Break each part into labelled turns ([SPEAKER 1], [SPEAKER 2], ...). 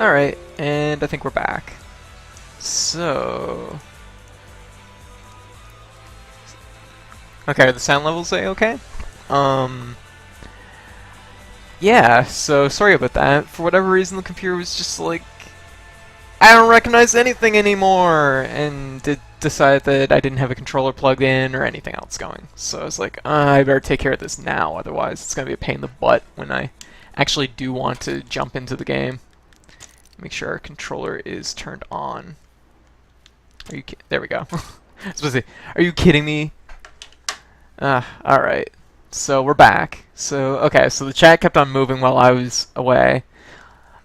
[SPEAKER 1] Alright, and I think we're back. So... Okay, are the sound levels okay? Yeah, so sorry about that. For whatever reason, the computer was just like, I don't recognize anything anymore! And it decided that I didn't have a controller plugged in or anything else going. So I was like, I better take care of this now, otherwise it's going to be a pain in the butt when I actually do want to jump into the game. Make sure our controller is turned on. Are you there we go. I was supposed to say, are you kidding me? Alright. So we're back. So, okay, so the chat kept on moving while I was away.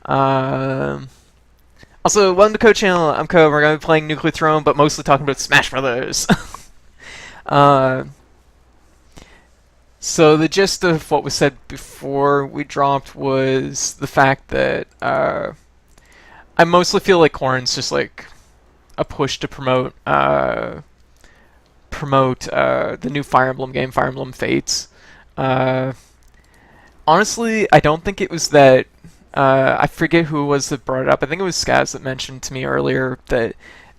[SPEAKER 1] Also, welcome to Code Channel. I'm Code. We're going to be playing Nuclear Throne, but mostly talking about Smash Brothers. So the gist of what was said before we dropped was the fact that I mostly feel like Corrin's just like a push to promote the new Fire Emblem game, Fire Emblem Fates. Honestly, I don't think it was that. I forget who it was that brought it up. I think it was Skaz that mentioned to me earlier that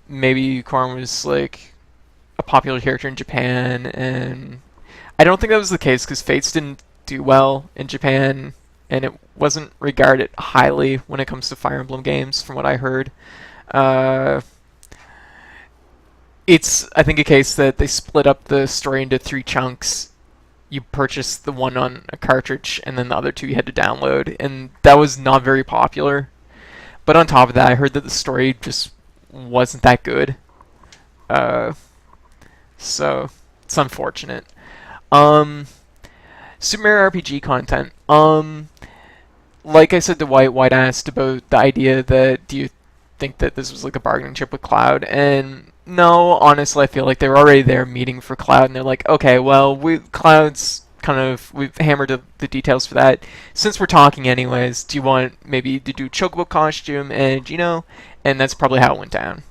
[SPEAKER 1] maybe Corrin was like a popular character in Japan, and I don't think that was the case because Fates didn't do well in Japan, and it wasn't regarded highly when it comes to Fire Emblem games, from what I heard. It's, I think, a case that they split up the story into 3 chunks. You purchased the one on a cartridge, and then the other 2 you had to download, and that was not very popular. But on top of that, I heard that the story just wasn't that good. So it's unfortunate. Super Mario RPG content. Like I said to White asked about the idea that do you think that this was like a bargaining chip with Cloud, and no, honestly, I feel like they were already there meeting for Cloud, and they're like, okay, well, Cloud's kind of, we've hammered the details for that. Since we're talking anyways, do you want maybe to do Chocobo costume and Gino? And that's probably how it went down.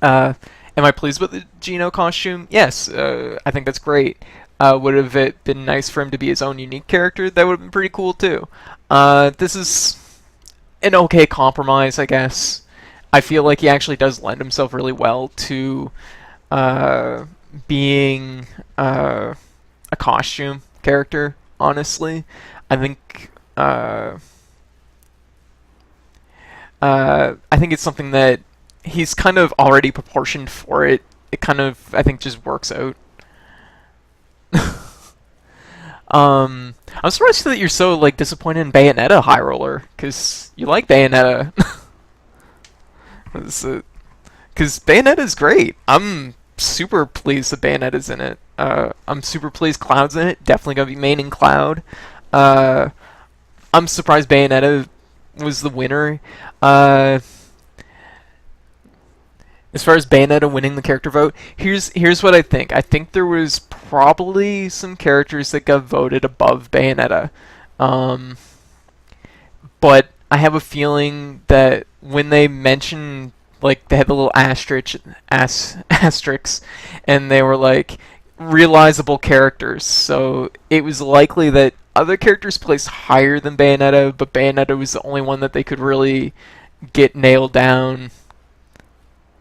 [SPEAKER 1] Am I pleased with the Gino costume? Yes, I think that's great. Would have it been nice for him to be his own unique character? That would have been pretty cool too. This is an okay compromise, I guess. I feel like he actually does lend himself really well to being a costume character, honestly. I think it's something that he's kind of already proportioned for it. It kind of, I think, just works out. I'm surprised that you're so like disappointed in Bayonetta, High Roller, because you like Bayonetta. Because Bayonetta's great. I'm super pleased that Bayonetta's in it. I'm super pleased Cloud's in it. Definitely gonna be maining Cloud. I'm surprised Bayonetta was the winner. As far as Bayonetta winning the character vote, here's what I think. I think there was probably some characters that got voted above Bayonetta. But I have a feeling that when they mentioned, like, they had the little asterisks, and they were like realizable characters. So it was likely that other characters placed higher than Bayonetta, but Bayonetta was the only one that they could really get nailed down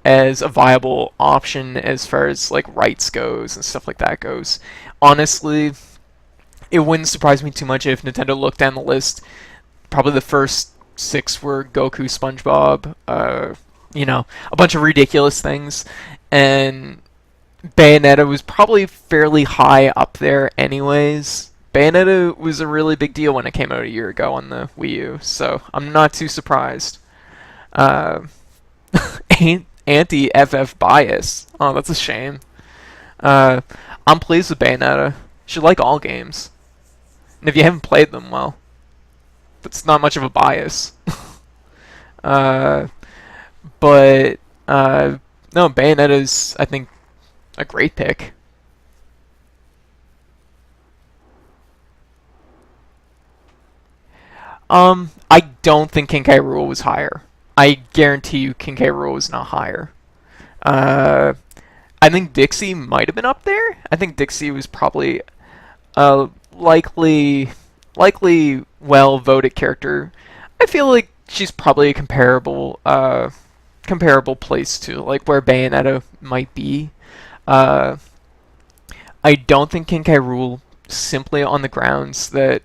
[SPEAKER 1] as a viable option as far as like rights goes and stuff like that goes. Honestly, it wouldn't surprise me too much if Nintendo looked down the list. Probably the first 6 were Goku, SpongeBob, a bunch of ridiculous things, and Bayonetta was probably fairly high up there anyways. Bayonetta was a really big deal when it came out a year ago on the Wii U, so I'm not too surprised. Anti-FF bias. Oh, that's a shame. I'm pleased with Bayonetta. You should like all games. And if you haven't played them, well, that's not much of a bias. But no, Bayonetta's, I think, a great pick. I don't think King K. Rool was higher. I guarantee you King K. Rool was not higher. I think Dixie might have been up there. I think Dixie was probably a likely well-voted character. I feel like she's probably a comparable place to like where Bayonetta might be. Uh, I don't think King K. Rool, simply on the grounds that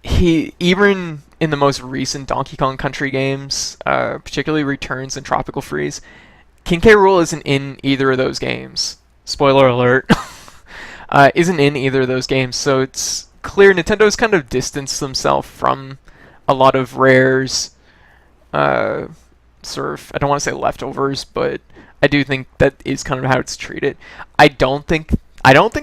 [SPEAKER 1] he, even in the most recent Donkey Kong Country games, particularly Returns and Tropical Freeze, King K. Rool isn't in either of those games. Spoiler alert. Isn't in either of those games, so it's clear Nintendo's kind of distanced themselves from a lot of Rare's sort of, I don't want to say leftovers, but I do think that is kind of how it's treated. I don't think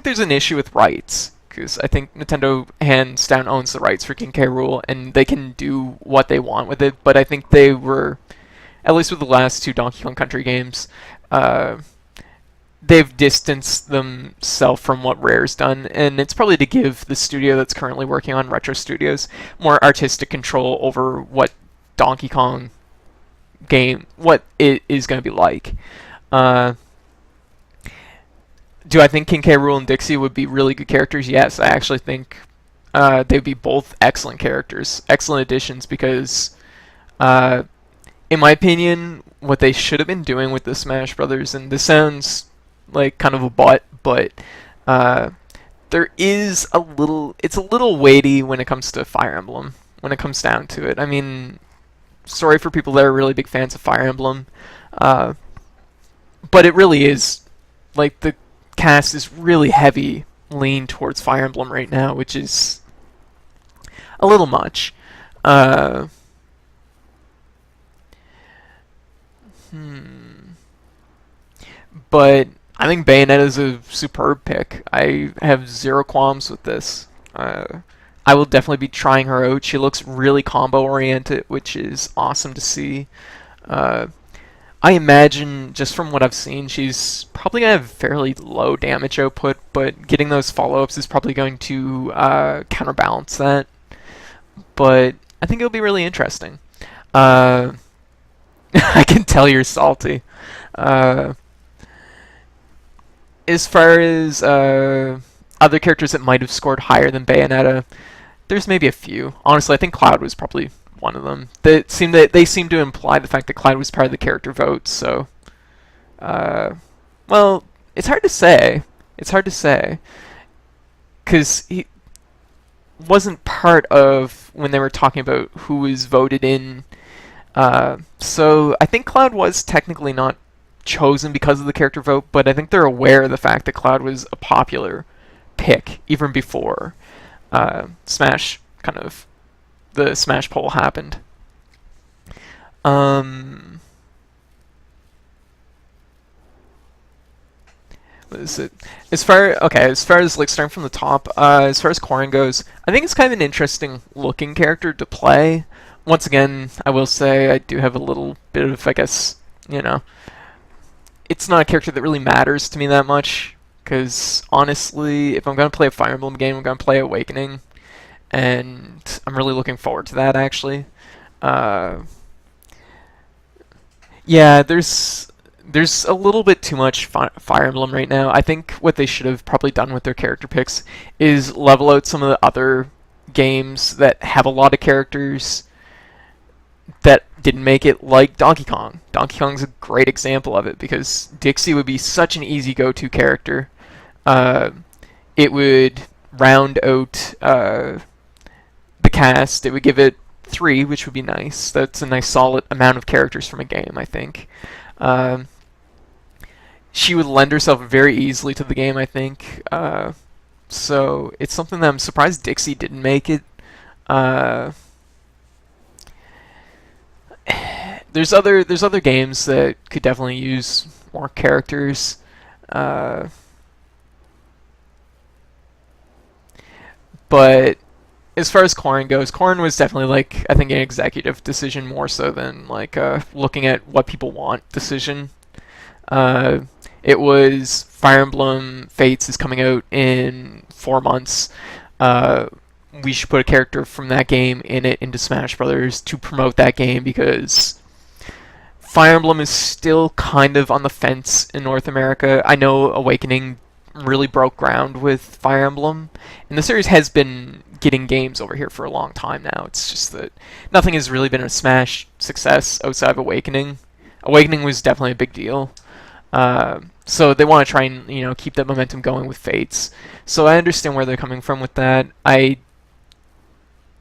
[SPEAKER 1] there's an issue with rights, because I think Nintendo hands down owns the rights for King K. Rool, and they can do what they want with it. But I think they were, at least with the last two Donkey Kong Country games, they've distanced themselves from what Rare's done, and it's probably to give the studio that's currently working on Retro Studios more artistic control over what Donkey Kong game, what it is going to be like. Do I think King K. Rool and Dixie would be really good characters? Yes, I actually think they'd be both excellent characters, excellent additions, because in my opinion, what they should have been doing with the Smash Brothers, and this sounds like kind of a butt, but there is it's a little weighty when it comes to Fire Emblem, when it comes down to it. I mean, sorry for people that are really big fans of Fire Emblem, but it really is, like, the cast is really heavy lean towards Fire Emblem right now, which is a little much. But I think Bayonetta is a superb pick. I have zero qualms with this. I will definitely be trying her out. She looks really combo oriented, which is awesome to see. I imagine, just from what I've seen, she's probably going to have fairly low damage output, but getting those follow-ups is probably going to counterbalance that. But I think it'll be really interesting. I can tell you're salty. As far as other characters that might have scored higher than Bayonetta, there's maybe a few. Honestly, I think Cloud was probably one of them. They seem to imply the fact that Cloud was part of the character vote. So, well, it's hard to say. It's hard to say because he wasn't part of when they were talking about who was voted in. So I think Cloud was technically not chosen because of the character vote, but I think they're aware of the fact that Cloud was a popular pick even before Smash, kind of, the Smash poll happened. What is it? As far as like starting from the top, as far as Corrin goes, I think it's kind of an interesting looking character to play. Once again, I will say I do have a little bit of, I guess, it's not a character that really matters to me that much, because honestly, if I'm going to play a Fire Emblem game, I'm going to play Awakening, and I'm really looking forward to that, actually. Yeah, there's a little bit too much Fire Emblem right now. I think what they should have probably done with their character picks is level out some of the other games that have a lot of characters that didn't make it, like Donkey Kong. Donkey Kong's a great example of it, because Dixie would be such an easy go-to character. It would round out the cast. It would give it 3, which would be nice. That's a nice solid amount of characters from a game, I think. She would lend herself very easily to the game, I think. So it's something that I'm surprised Dixie didn't make it. There's other games that could definitely use more characters. But as far as Corrin goes, Corrin was definitely, like, I think an executive decision more so than like looking at what people want decision. It was Fire Emblem Fates is coming out in 4 months. We should put a character from that game into Smash Brothers to promote that game, because Fire Emblem is still kind of on the fence in North America. I know Awakening really broke ground with Fire Emblem, and the series has been getting games over here for a long time now. It's just that nothing has really been a Smash success outside of Awakening. Awakening was definitely a big deal. So they want to try and keep that momentum going with Fates. So I understand where they're coming from with that. I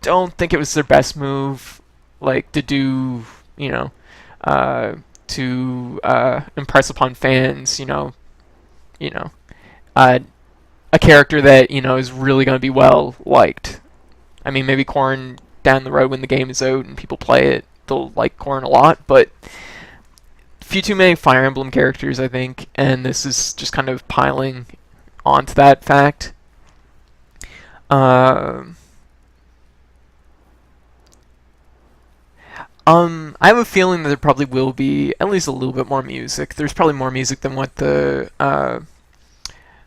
[SPEAKER 1] don't think it was their best move, like to do to impress upon fans. Uh, a character that is really going to be well liked. I mean, maybe Corrin down the road when the game is out and people play it, they'll like Corrin a lot, but few too many Fire Emblem characters, I think, and this is just kind of piling onto that fact. I have a feeling that there probably will be at least a little bit more music. There's probably more music than what the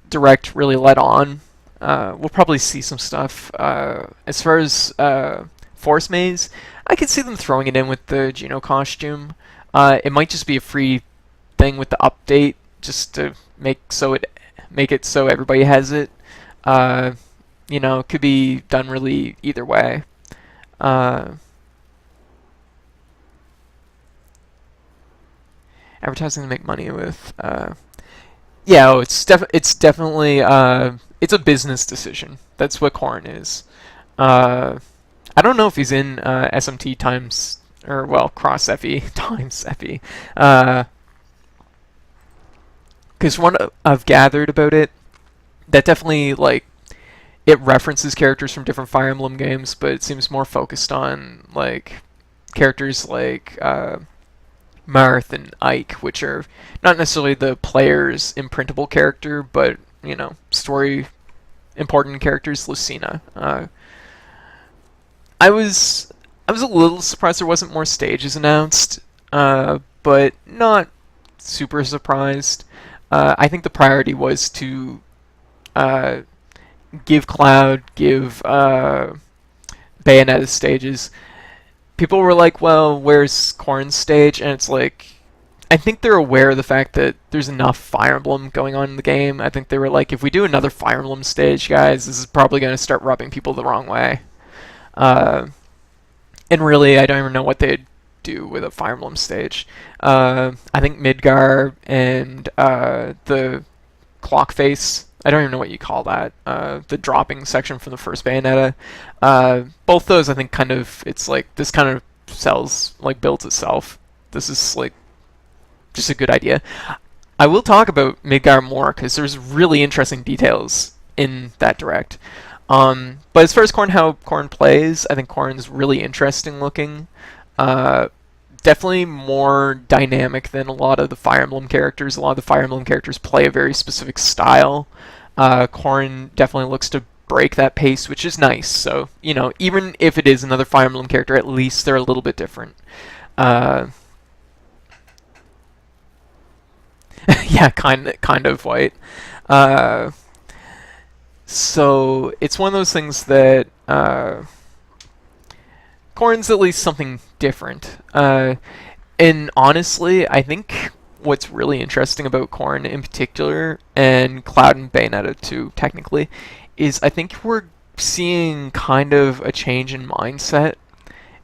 [SPEAKER 1] Direct really let on. We'll probably see some stuff. As far as Force Maze, I could see them throwing it in with the Geno costume. It might just be a free thing with the update, just to make it so everybody has it. It could be done really either way. Advertising to make money with. It's definitely it's a business decision. That's what Corrin is. I don't know if he's in SMT times cross FE times FE. Because what I've gathered about it, that definitely it references characters from different Fire Emblem games, but it seems more focused on characters like Marth and Ike, which are not necessarily the player's imprintable character, but story important characters. Lucina. I was a little surprised there wasn't more stages announced, but not super surprised. I think the priority was to give Cloud, give Bayonetta stages. People were like, well, where's Corrin's stage? And it's like, I think they're aware of the fact that there's enough Fire Emblem going on in the game. I think they were like, if we do another Fire Emblem stage, guys, this is probably going to start rubbing people the wrong way. And really, I don't even know what they'd do with a Fire Emblem stage. I think Midgar and the Clock Face, I don't even know what you call that, the dropping section from the first Bayonetta. Both those, I think, it's like, this kind of builds itself. This is just a good idea. I will talk about Midgar more, because there's really interesting details in that Direct. But as far as how Corrin plays, I think Corrin's really interesting looking. Definitely more dynamic than a lot of the Fire Emblem characters. A lot of the Fire Emblem characters play a very specific style. Corrin definitely looks to break that pace, which is nice. So, even if it is another Fire Emblem character, at least they're a little bit different. Yeah, kind of white. So it's one of those things that Corrin's at least something different. And honestly, I think what's really interesting about Corrin in particular, and Cloud and Bayonetta too, technically, is I think we're seeing kind of a change in mindset.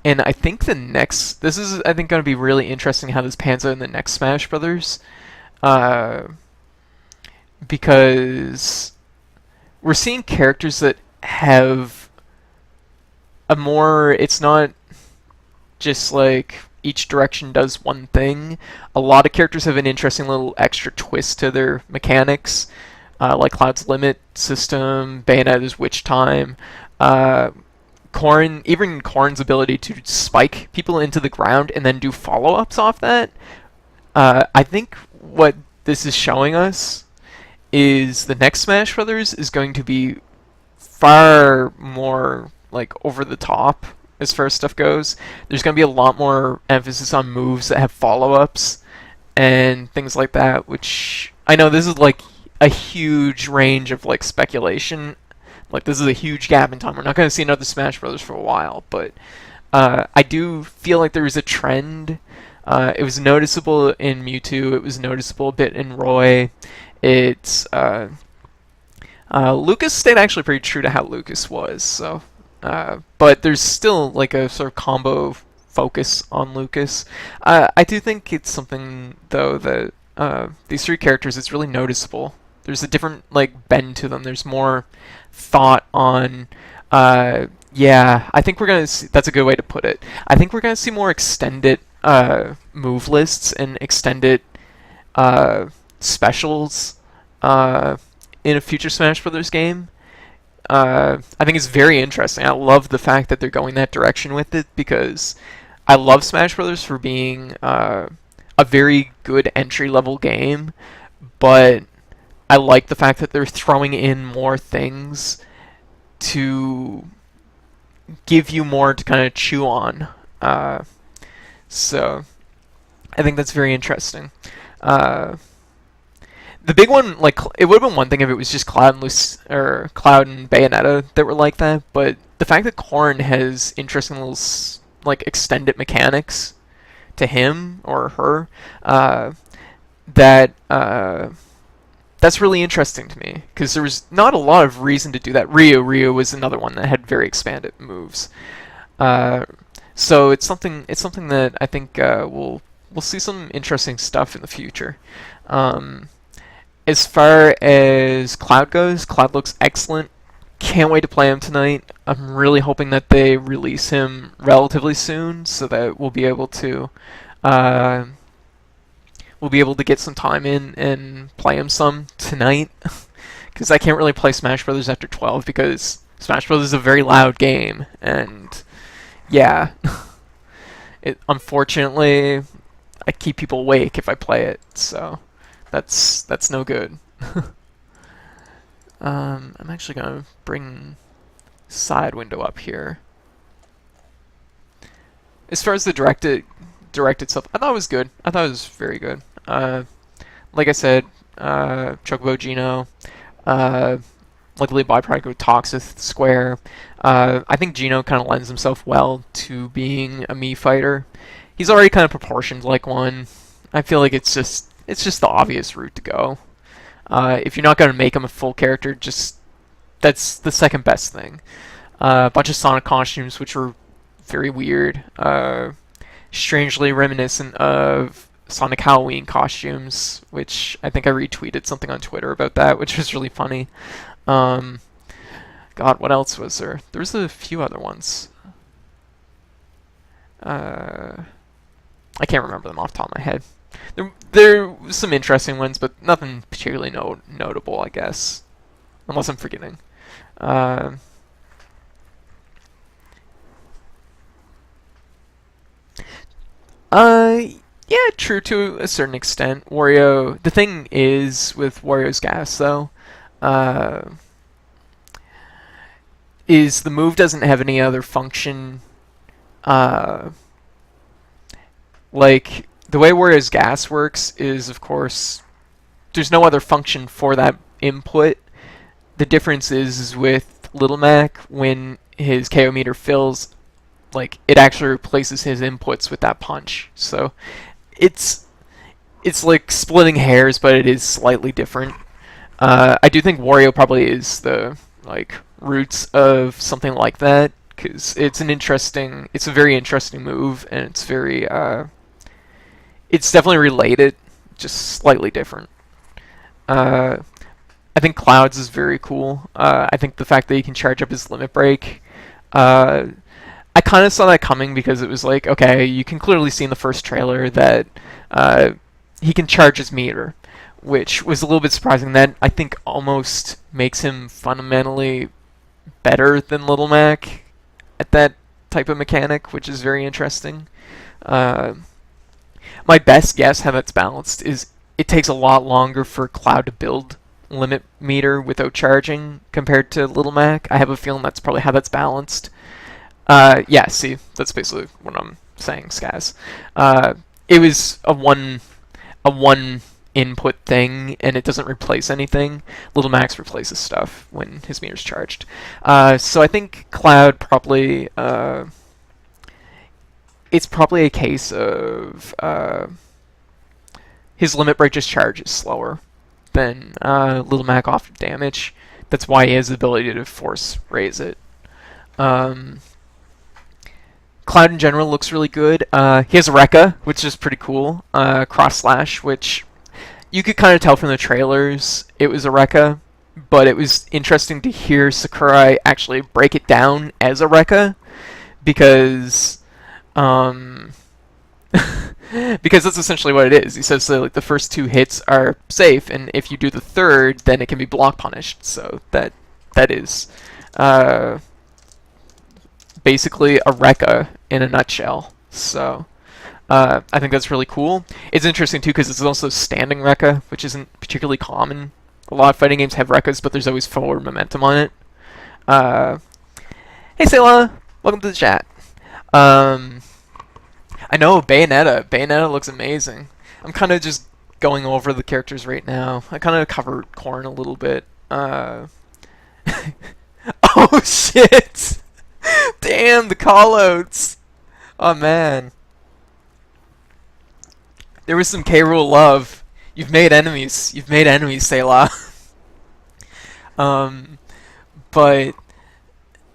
[SPEAKER 1] And I think this is, I think, going to be really interesting how this pans out in the next Smash Brothers. Because we're seeing characters that have it's not just each direction does one thing. A lot of characters have an interesting little extra twist to their mechanics, like Cloud's Limit system, Bayonetta's Witch Time, even Corrin's ability to spike people into the ground and then do follow-ups off that. I think what this is showing us is the next Smash Brothers is going to be far more over the top as far as stuff goes. There's going to be a lot more emphasis on moves that have follow-ups and things like that, which I know this is a huge range of speculation. This is a huge gap in time. We're not going to see another Smash Brothers for a while, but I do feel like there is a trend. It was noticeable in Mewtwo. It was noticeable a bit in Roy. It's Lucas stayed actually pretty true to how Lucas was, so But there's still like a sort of combo focus on Lucas. I do think it's something though that these three characters, it's really noticeable. There's a different like bend to them. There's more thought on. Yeah, I think we're gonna see, that's a good way to put it. I think we're gonna see more extended move lists and extended specials in a future Smash Brothers game. I think it's very interesting. I love the fact that they're going that direction with it because I love Smash Brothers for being a very good entry level game, but I like the fact that they're throwing in more things to give you more to kind of chew on. So I think that's very interesting. Uh, the big one, like it would have been one thing if it was just Cloud and Bayonetta that were like that, but the fact that Corrin has interesting little like extended mechanics to him or her, that that's really interesting to me because there was not a lot of reason to do that. Ryu was another one that had very expanded moves. So it's something that I think we'll see some interesting stuff in the future. As far as Cloud goes, Cloud looks excellent. Can't wait to play him tonight. I'm really hoping that they release him relatively soon so that we'll be able to get some time in and play him some tonight. Because I can't really play Smash Brothers after 12 because Smash Brothers is a very loud game, and yeah, unfortunately I keep people awake if I play it, so that's no good. I'm actually gonna bring side window up here. As far as the directed stuff, I thought it was good. I thought it was very good. Like I said, Chocobo Gino, luckily byproduct of Toxith Square. I think Gino kind of lends himself well to being a Mii fighter. He's already kind of proportioned like one. I feel like it's just the obvious route to go. If you're not going to make him a full character, that's the second best thing. A bunch of Sonic costumes, which were very weird, strangely reminiscent of Sonic Halloween costumes, which I think I retweeted something on Twitter about that, which was really funny. God, what else was there? There was a few other ones. I can't remember them off the top of my head. There were some interesting ones, but nothing particularly notable, I guess. Unless I'm forgetting. Yeah, true to a certain extent. Wario. The thing is with Wario's gas, though, is the move doesn't have any other function. Like the way Wario's gas works is, of course, there's no other function for that input. The difference is with Little Mac, when his KO meter fills, like it actually replaces his inputs with that punch. So it's like splitting hairs, but it is slightly different. I do think Wario probably is the like roots of something like that because it's a very interesting move, and it's definitely related, just slightly different. I think Clouds is very cool. I think the fact that he can charge up his limit break. I kind of saw that coming because it was like, okay, you can clearly see in the first trailer that he can charge his meter, which was a little bit surprising. That I think almost makes him fundamentally better than Little Mac at that type of mechanic, which is very interesting. My best guess how that's balanced is it takes a lot longer for Cloud to build limit meter without charging compared to Little Mac. I have a feeling that's probably how that's balanced. Yeah, see, that's basically what I'm saying, Skaz. It was a one input thing, and it doesn't replace anything. Little Max replaces stuff when his meter's charged. So I think Cloud probably, it's probably a case of his limit break just charges slower than Little Mac off damage. That's why he has the ability to force raise it. Um, Cloud in general looks really good. He has a Rekka, which is pretty cool. Cross slash, which you could kind of tell from the trailers it was a Rekka, but it was interesting to hear Sakurai actually break it down as a Rekka because um, because that's essentially what it is. He says that like the first two hits are safe, and if you do the third, then it can be block punished. So that is uh, basically a Rekka in a nutshell. So I think that's really cool. It's interesting too because it's also standing Rekka, which isn't particularly common. A lot of fighting games have Rekkas, but there's always forward momentum on it. Uh, hey Sayla, welcome to the chat. I know Bayonetta. Bayonetta looks amazing. I'm kind of just going over the characters right now. I kind of covered Corn a little bit. Oh shit! Damn the callouts. Oh man. There was some K. Rool love. You've made enemies. You've made enemies, Selah. um, but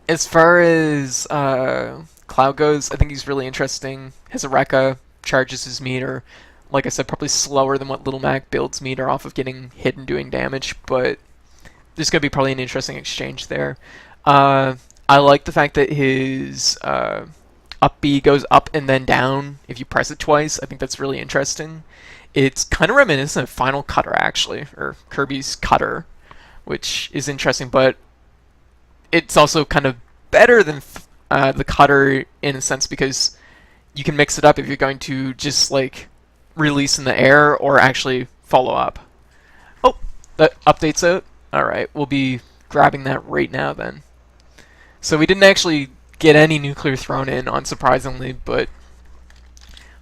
[SPEAKER 1] as far as Cloud goes, I think he's really interesting. Has a Rekka, charges his meter. Like I said, probably slower than what Little Mac builds meter off of getting hit and doing damage, but there's going to be probably an interesting exchange there. I like the fact that his up B goes up and then down if you press it twice. I think that's really interesting. It's kind of reminiscent of Final Cutter, actually, or Kirby's Cutter, which is interesting, but it's also kind of better than the Cutter in a sense because you can mix it up if you're going to just like release in the air or actually follow up. Oh, that update's out. Alright, we'll be grabbing that right now then. So we didn't actually get any nuclear thrown in, unsurprisingly, but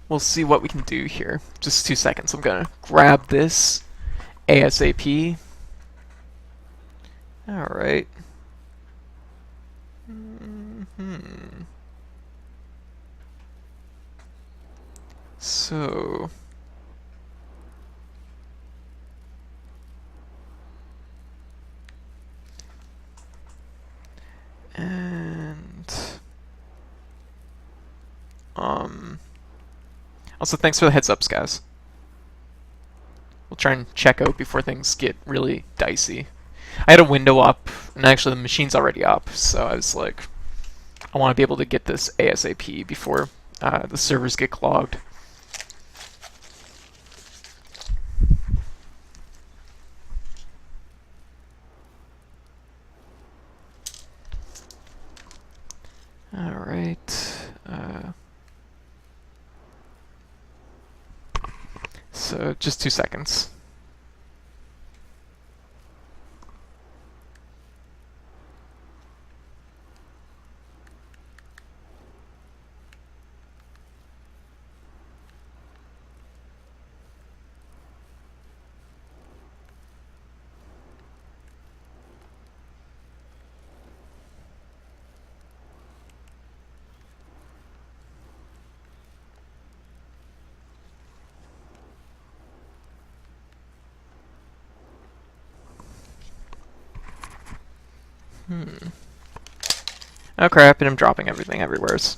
[SPEAKER 1] we'll see what we can do here. Just 2 seconds. I'm gonna grab this ASAP. Alright. So and also thanks for the heads ups, guys. We'll try and check out before things get really dicey. I had a window up, and actually the machine's already up, so I was like, I want to be able to get this ASAP before the servers get clogged. Alright. So just 2 seconds. Oh crap, and I'm dropping everything everywheres.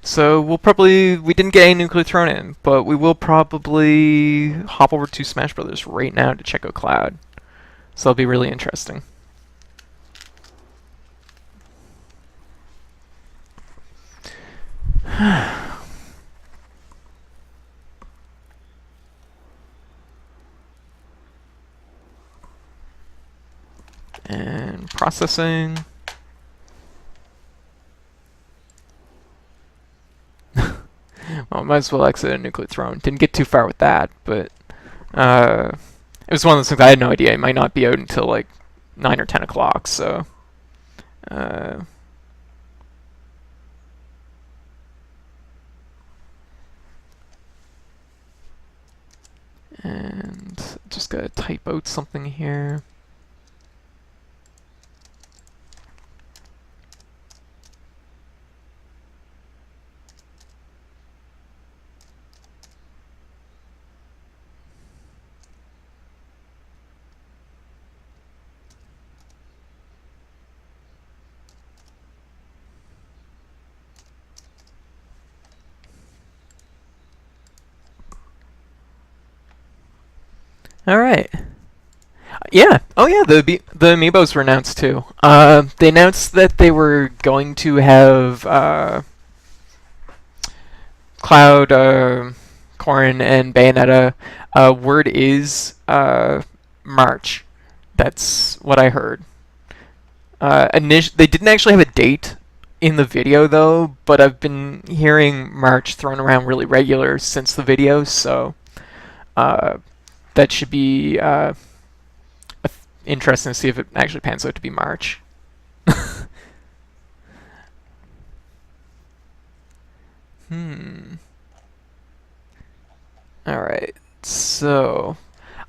[SPEAKER 1] So we didn't get any nuclear thrown in, but we will probably hop over to Smash Brothers right now to check out Cloud. So that'll be really interesting. And processing. Well, might as well exit a nuclear throne. Didn't get too far with that, but it was one of those things I had no idea. It might not be out until like 9 or 10 o'clock, so And just gotta type out something here. All right. Yeah. Oh yeah. The amiibos were announced too. They announced that they were going to have Cloud, Corrin, and Bayonetta. Word is March. That's what I heard. They didn't actually have a date in the video though, but I've been hearing March thrown around really regular since the video, so uh, that should be interesting to see if it actually pans out to be March. Hmm. All right. So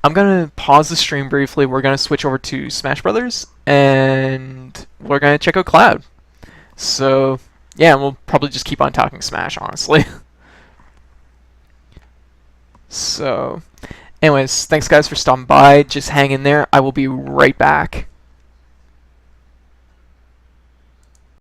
[SPEAKER 1] I'm gonna pause the stream briefly. We're gonna switch over to Smash Brothers, and we're gonna check out Cloud. So yeah, we'll probably just keep on talking Smash, honestly. So, anyways, thanks guys for stopping by. Just hang in there. I will be right back.